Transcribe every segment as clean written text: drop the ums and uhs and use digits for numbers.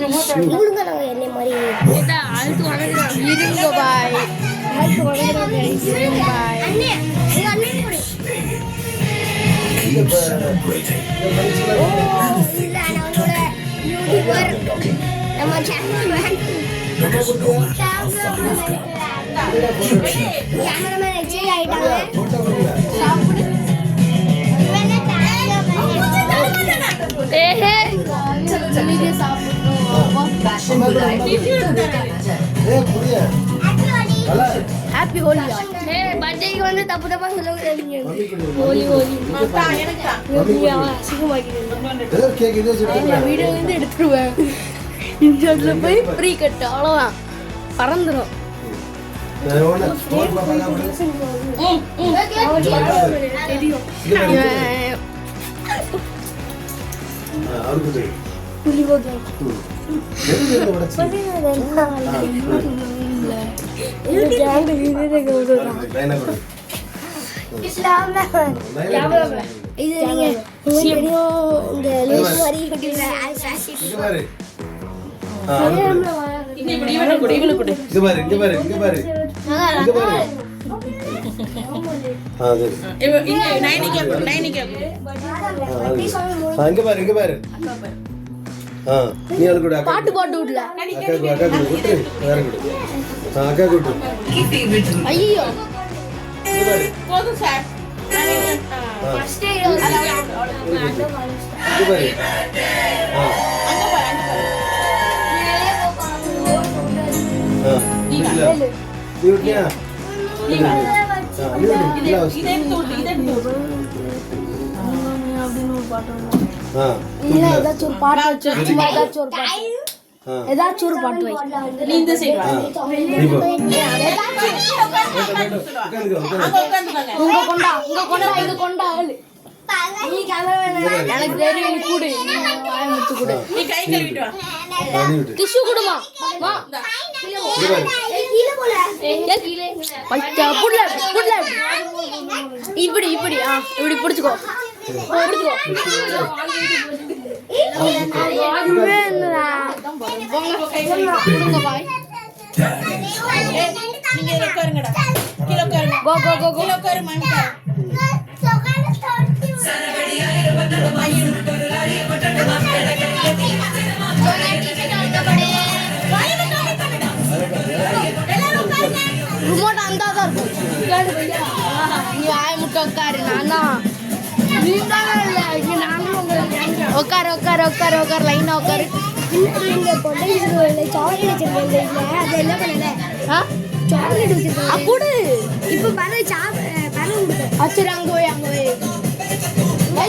இவங்க நாங்கள் என்ன மாதிரி அழுத்து வணங்குறோம். இருங்க பாய். அழுத்து வணங்குறோம். இருங்க பாய். நம்ம கேமராமேன் எக்ஸைட் ஆயிட்டாங்க. ஹாப்பி ஹோலி. பர்த்டேக்கு வந்து தப்பு தப்பா சொல்லுங்க. ஹோலி ஹோலி வீடியோ வந்து எடுத்துருவேன். இன்ஸ்டால போய் ஃப்ரீ கட்டு அவ்வளோதான் பறந்துடும். இது நீங்க இந்த லேஸ் மாதிரி பாட்டு பாட்டு விடல. ஐயோ போதும் சார். ஏதாச்சும் ஒரு பாட்டு ஏதாச்சும் ஒரு பாட்டு வை. நீ இந்த சைடு வா. உங்க கொண்டா இங்க கொண்டா ஆளு. எனக்கு தெரியும். கூடு வாய் முத்து கூடு. நீ கை கழுவிட்டு வா. டிஷ்யூ குடுமா வா. கீழ போல கீழ பச்சா புட்ல இப்படி இப்படி இப்படி புடிச்சுக்கோ. புடிச்சுக்கோ. ரிமோட் அந்தாதான் இருக்கும். நீ ஆய முட்டை உட்காரு. நானா உட்காரு லைனா உட்காரு. சாக்லேட் வச்சிருக்கேன். அது என்ன பண்ணல சாக்லேட் வச்சிருக்கேன் கூட. இப்போ சரி அங்க போய்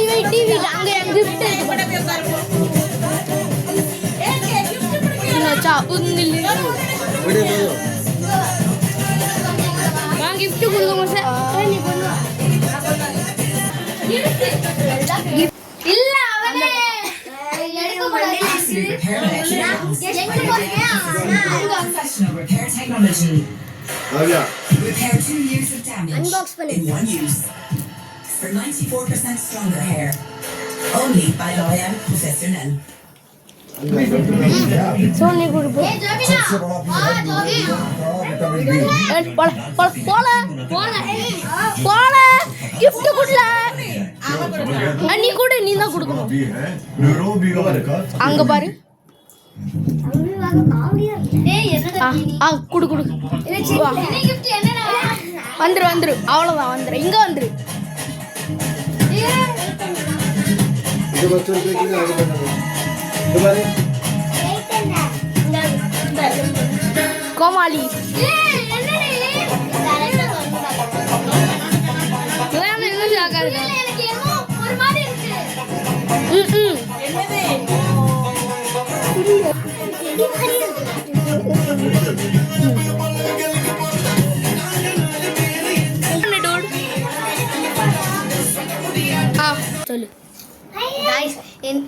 வை டிவி அங்க கிஃப்ட் கிஃப்ட் கொடுங்க சார். இல்ல அவனே Repair 2 years of damage in 1 use for 94% stronger hair. Only by L'Oréal Professionnel. சோனி குடு போ. போல gift குடுல. நீ குடு. நீ தான் கொடுக்கணும். அங்க பாரு. குடு குடு. வந்துரு அவ்வளவுதான். வந்துரு இங்க வந்துரு. கோமாளி சொல்லு.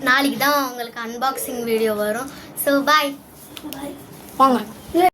நாளைக்கு தான் உங்களுக்கு அன்பாக்சிங் வீடியோ வரும். So bye. வாங்க.